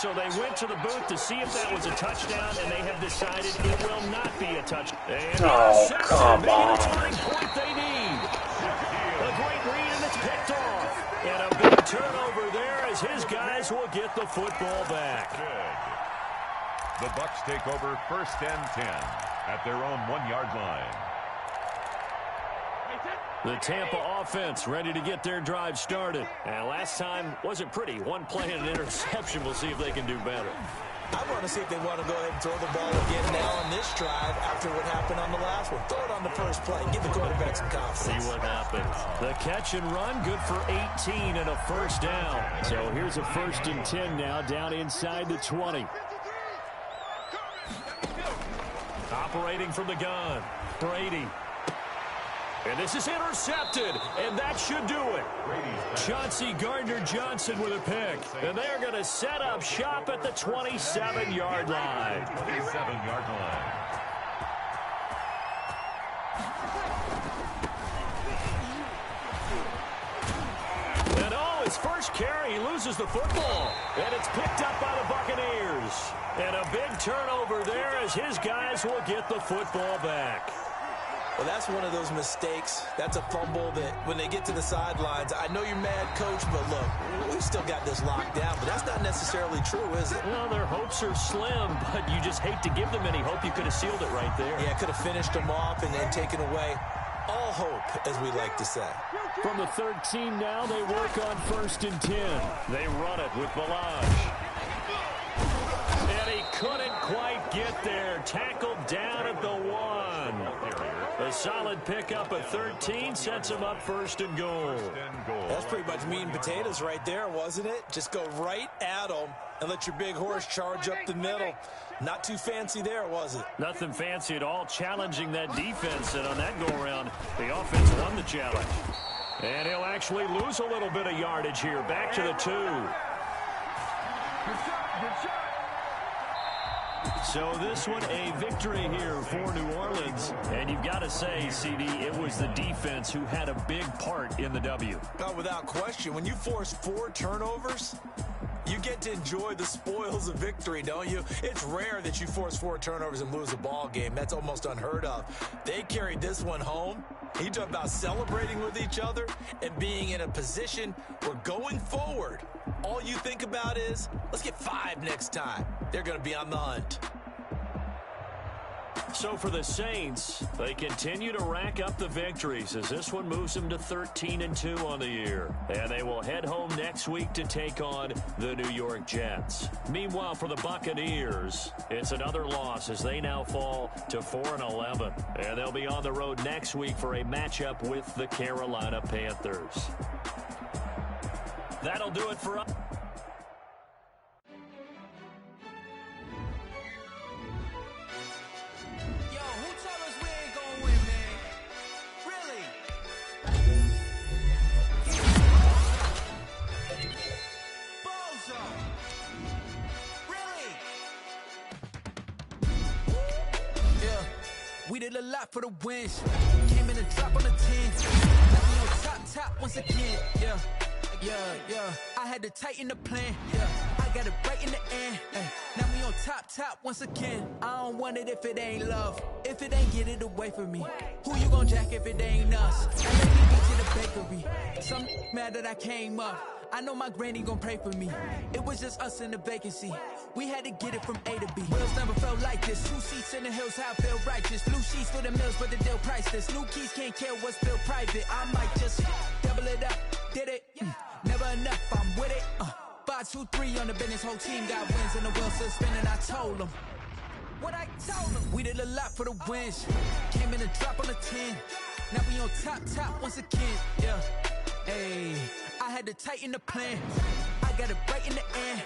So they went to the booth to see if that was a touchdown, and they have decided it will not be a touchdown. Oh, come on. The turning point they need. A great read, and it's picked off. And a big turnover there as his guys will get the football back. The Bucs take over 1st and 10 at their own 1-yard line. The Tampa offense ready to get their drive started. And last time wasn't pretty. One play and an interception. We'll see if they can do better. I want to see if they want to go ahead and throw the ball again now on this drive after what happened on the last one. Throw it on the first play. Give the quarterback some confidence. See what happens. The catch and run, good for 18 and a first down. So here's a 1st and 10 now down inside the 20. Operating from the gun, Brady. And this is intercepted, and that should do it. Chauncey Gardner-Johnson with a pick. And they're going to set up shop at the 27-yard line. 27-yard line. And his first carry, he loses the football. And it's picked up by the Buccaneers. And a big turnover there as his guys will get the football back. Well, that's one of those mistakes. That's a fumble that when they get to the sidelines, I know you're mad, Coach, but look, we've still got this locked down. But that's not necessarily true, is it? Well, their hopes are slim, but you just hate to give them any hope. You could have sealed it right there. Yeah, could have finished them off and then taken away all hope, as we like to say. From the 13 now, they work on 1st and 10. They run it with Balazs. And he couldn't quite get there. Tackled down at the 1. A solid pickup at 13 sets him up 1st and goal. That's pretty much meat and potatoes right there, wasn't it? Just go right at them and let your big horse charge up the middle. Not too fancy there, was it? Nothing fancy at all, challenging that defense. And on that go-around, the offense won the challenge. And he'll actually lose a little bit of yardage here. Back to the 2. So this one, a victory here for New Orleans. And you've got to say, CD, it was the defense who had a big part in the W. Oh, without question. When you force 4 turnovers, you get to enjoy the spoils of victory, don't you? It's rare that you force 4 turnovers and lose a ball game. That's almost unheard of. They carried this one home. You talk about celebrating with each other and being in a position where going forward, all you think about is, let's get 5 next time. They're going to be on the hunt. So for the Saints, they continue to rack up the victories as this one moves them to 13-2 on the year. And they will head home next week to take on the New York Jets. Meanwhile, for the Buccaneers, it's another loss as they now fall to 4-11. And they'll be on the road next week for a matchup with the Carolina Panthers. That'll do it for us. We did a lot for the wins. Came in a drop on the 10. Now we on top once again. Yeah. I had to tighten the plan. Yeah. I got it right in the end. Now we on top once again. I don't want it if it ain't love. If it ain't, get it away from me. Who you gon' jack if it ain't us? I let me get to the bakery. Some mad that I came up. I know my granny gon' pray for me. It was just us in the vacancy. We had to get it from A to B. Wheels never felt like this. 2 seats in the hills, how I feel righteous. Blue sheets for the mills, but the deal priceless. New keys can't care what's still private. I might just double it up. Did it? Never enough, I'm with it. 5, 2, 3 on the business. Whole team got wins and the wheels still spinning. I told them. What I told them. We did a lot for the wins. Came in a drop on the 10. Now we on top once again. Yeah. Hey, I had to tighten the plan. I got it right in the end.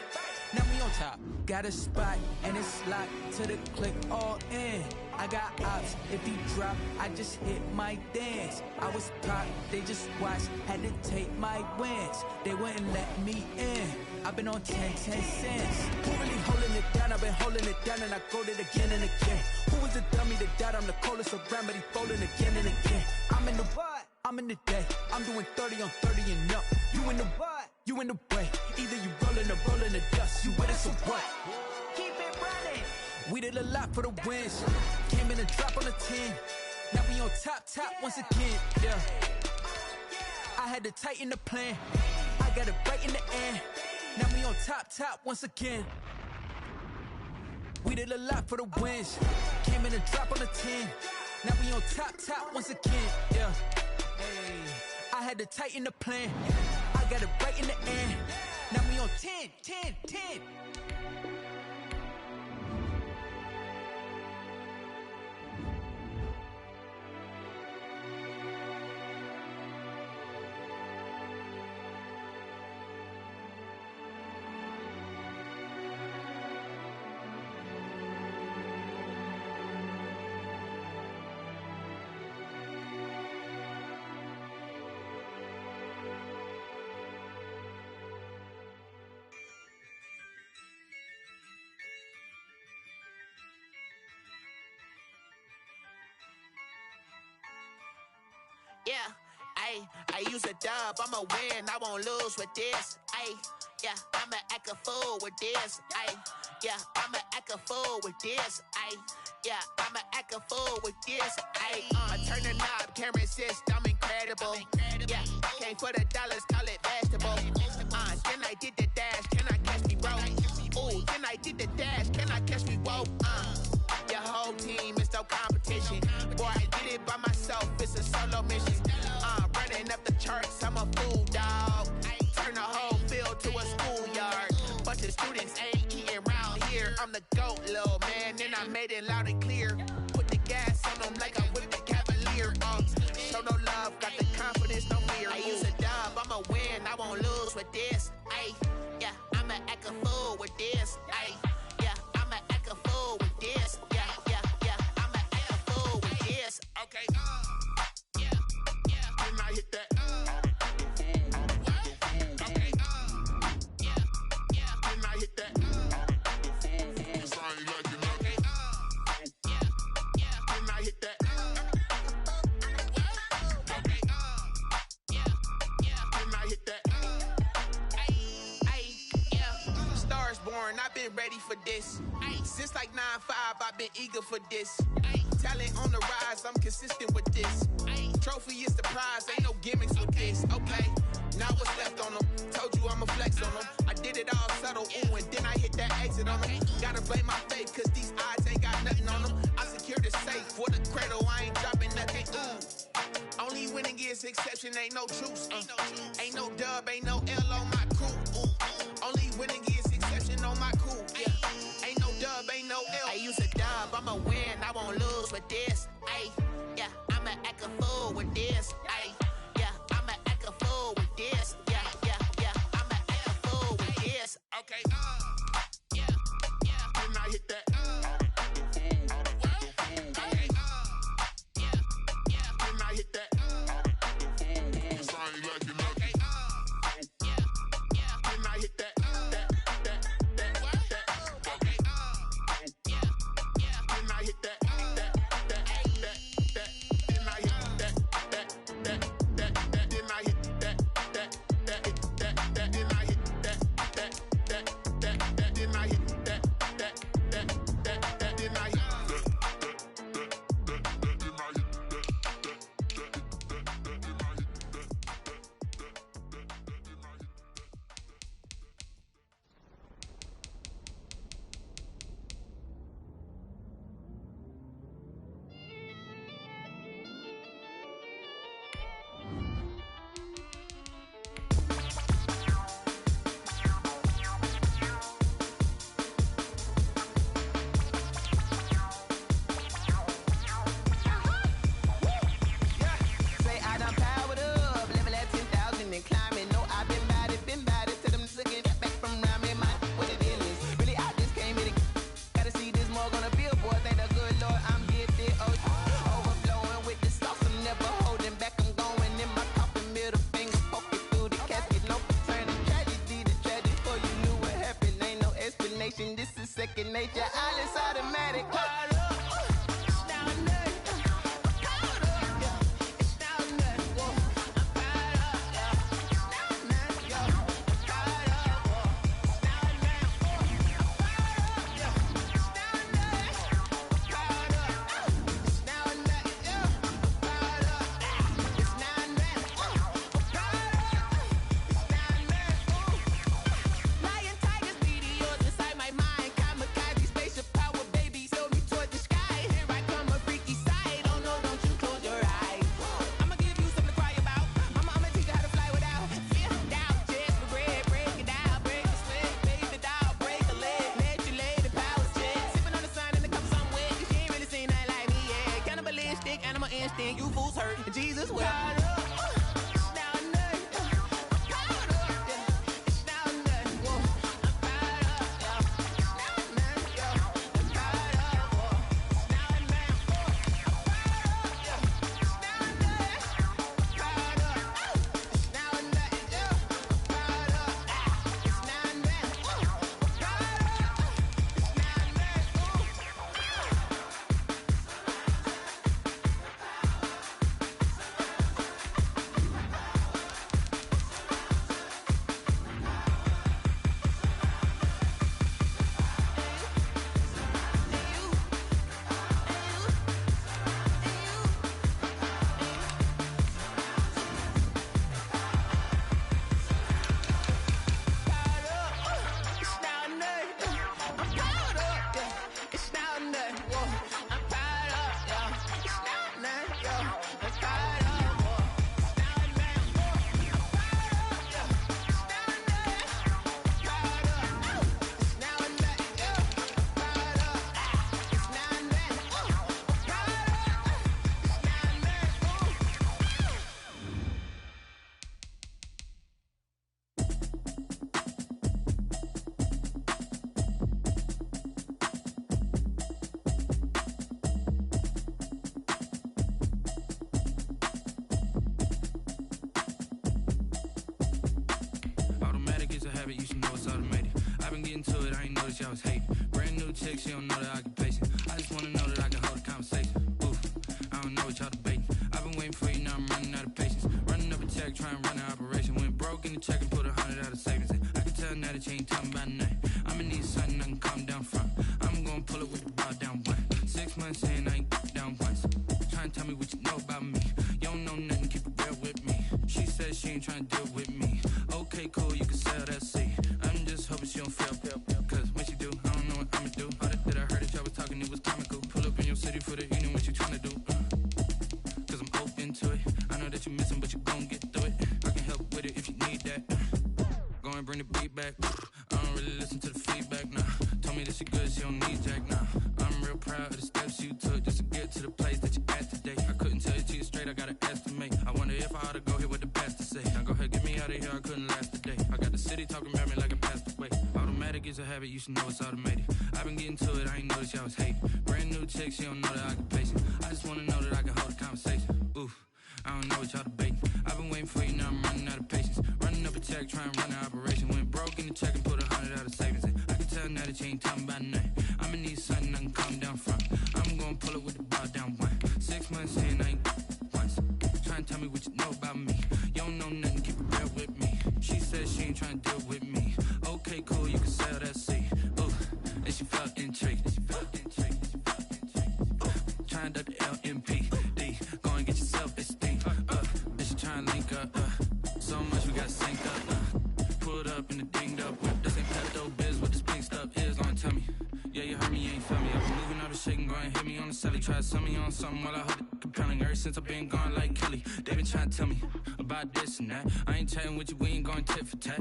Now we on top. Got a spot and it's locked to the click all in. I got ops. If he drop, I just hit my dance. I was caught, they just watched. Had to take my wins. They wouldn't let me in. I've been on 10 cents. Who really holding it down? I've been holding it down and I go it again and again. Who was the dummy that died? I'm the coldest around, but he folding again and again. I'm in the what? I'm in the day. I'm doing 30 on 30 and up. You in the what? You in the way. Either you rolling or rolling the dust. You with us or what? Keep it running. We did a lot for the wins. Came in a drop on the 10. Now we on top once again. Yeah. I had to tighten the plan. I got it right in the end. Now we on top once again. We did a lot for the wins. Came in a drop on the 10. Now we on top once again. Yeah. Hey. I had to tighten the plan. I got it right in the end. Now we on 10. Yeah, I use a dub, I'ma win, I won't lose with this. Yeah, I'ma act a fool with this. Yeah, I'ma act a fool with this. Yeah, I'ma act a fool with this. I turn the knob, can't resist, I'm incredible. Yeah, came for the dollars, call it vegetable. Then I did the dash, can I catch me, bro? Ooh, then I did the dash, can I catch me, whoa? Your whole team is no competition. Boy, I did it by myself, it's a solo mission. Running up the charts, I'm a fool, dog. Turn the whole field to a schoolyard. Bunch of students ain't eating round here. I'm the GOAT, little man, and I made it loud and clear. Put the gas on them like I'm with the Cavalier. Show no love, got the confidence, no fear. I use a dub, I'ma win, I won't lose with this. Yeah, I'ma act a fool with this. Yeah, I'ma act a fool with this. Yeah, I'ma act a fool with this. Okay, yeah, then I hit that. Okay, yeah, then I hit that. 'Cause I ain't like it, okay, yeah, then I hit that. Okay, yeah, then I hit that. Yeah, stars born, I've been ready for this. Since like 9-5, I've been eager for this. Talent on the rise, I'm consistent with this. Trophy is the prize, ain't no gimmicks with this. Okay, now what's left on them? Told you I'ma flex on them. I did it all subtle, ooh, and then I hit that exit on them. Gotta blame my faith, cause these odds ain't got nothing on them. I secured the safe for the cradle, I ain't dropping nothing, ooh. Only winning is exception, ain't no truce. Ain't no dub, ain't no L on my crew. Ooh. Only winning is exception on my crew. Yeah. Ain't no dub, ain't no L. I use a dub, I'ma win, I won't lose with this. Yeah, I'ma act a fool with this. Yeah, I'ma act a fool with this. Yeah, I'ma act a fool with this. Okay, yeah, then I hit that. Okay, yeah, then I hit that. 'Cause I ain't like it, okay, yeah, then I hit that. Okay, yeah, then I hit that. This is second nature, all is automatic. notice y'all was hating. Brand new chick, she don't know the occupation. I just wanna know that I can hold a conversation. Oof, I don't know what y'all debating. I've been waiting for you, now I'm running out of patience. Running up a check, trying to run an operation. Went broke in the check and put 100 out of savings. I can tell now that you ain't talking about nothing. I'ma need something I can calm down from. I'm gonna pull it with the ball down one. 6 months in, I ain't down once. Trying to tell me what you know about me. You don't know nothing, keep it real with me. She said she ain't trying to deal with me. Okay, cool, you can sell that seat. I'm just hoping she don't feel. Cause when she do, I don't know what I'ma do. All that I heard that y'all was talking, it was comical. Pull up in your city for the evening, what you trying to do? Cause I'm open to it. I know that you missing, but you gon' get through it. I can help with it if you need that. Go and bring the beat back. I don't really listen to the feedback, nah. Told me that she good, she don't need Jack, nah. I'm real proud of the steps you took just to get to the place that you at today. I couldn't tell you to you straight, I gotta estimate. I wonder if I ought to go here with the best to say. Now go ahead, get me out of here, I couldn't last a day. I got the city talking about me like I passed away. Automatic is a habit, you should know it's automated. I've been getting to it, I ain't noticed y'all was hating. Brand new chick, she don't know the occupation. I just wanna know that I can hold a conversation. Oof, I don't know what y'all debating. I've been waiting for you, now I'm running out of patience. Running up a check, trying to run an operation. Went broke in the check and put 100 out of savings. I can tell now that you ain't talking about nothing. I'ma need something I can calm down from. I'm gonna pull it with the ball down one. 6 months in, I ain't once. Trying to tell me what you know about me. You don't know nothing, keep it real with me. She said she ain't trying to deal with me. Okay, cool, you can sell that seat. Ooh, and she felt intrigued. Trying to duck the LMPD. Go and get your self-esteem. And she trying to link up. So much we got synced up. Pulled up in the dinged up whip. This ain't Pepto Biz, what this pink stuff is. Gonna tell me. Yeah, you heard me, you ain't feel me. I've been moving all the shaking, go and hit me on the celly. Try to sell me on something while I hold it compelling. Ever since I've been gone like Kelly, they been trying to tell me about this and that. I ain't chatting with you, we ain't going tit for tat.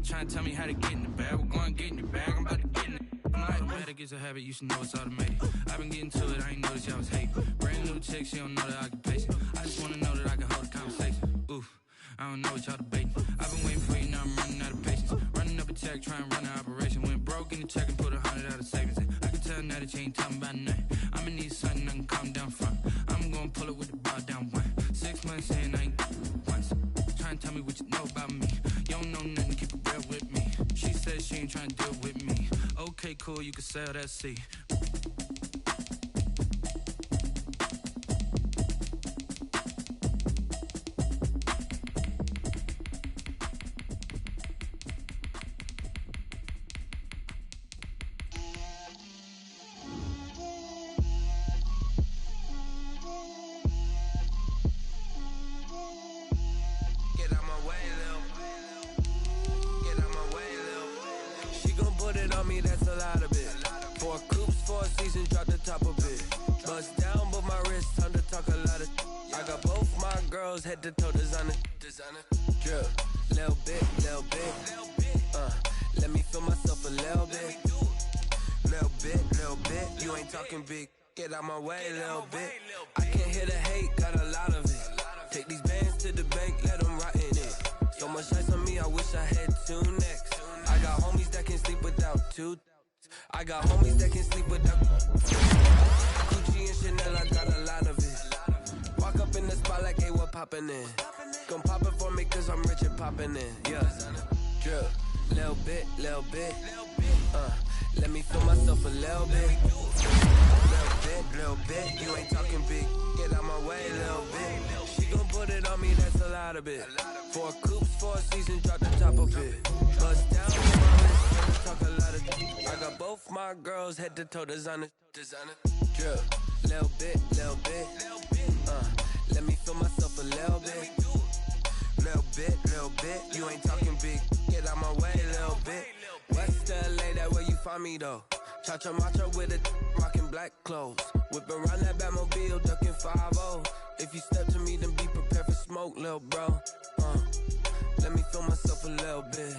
Trying to tell me how to get in the bag. We're going to get in the bag, I'm about to get in it. Automatic is a habit, you should know it's automated. I've been getting to it, I ain't noticed y'all was hating. Brand new chick, she don't know the occupation. I just wanna know that I can hold a conversation. Oof, I don't know what y'all debating. I've been waiting for you, now I'm running out of patience. Running up a check, trying to run an operation. Went broke in the check and put 100 out of savings. I can tell now that you ain't talking about nothing. I'ma need something I can calm down from. I'm gonna pull it with the ball down one. 6 months in, I ain't once. Trying to tell me what you know about me. You don't know nothing, keep it real with me. She said she ain't trying to deal with me. Okay, cool, you can sell that seat. Head to toe designer, drip, little bit, let me feel myself a little bit, you ain't talking big, get out my way, little bit, I can't hear the hate, got a lot of it, take these bands to the bank, let them rot in it, so much ice on me, I wish I had two necks, I got homies that can sleep without two, I got homies that can sleep without, Gucci and Chanel, I got a lot of it, walk up in the spot like, hey, what poppin' in? Gon' pop it for me cause I'm rich and poppin' in, yeah. Drip, little bit, let me feel myself a little bit, you ain't talking big, get out my way, little bit. She gon' put it on me, that's a lot of it. 4 coupes, 4 seasons, drop the top of it. Bust down with my wrist, talk a lot of I got both my girls head to toe designer. Drip, little bit, let me feel myself a little bit. Little bit, you ain't talking big, get out my way, little bit. West LA, that where you find me though. Cha-cha macho with a rockin' black clothes. Whip around that Batmobile, ducking 5-0. If you step to me, then be prepared for smoke, little bro. Let me feel myself a little bit.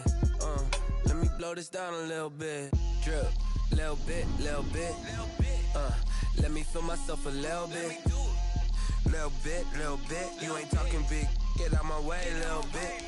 Let me blow this down a little bit. Drip, little bit. Let me feel myself a little bit. Little bit, you ain't talking big, get out my way, little bit.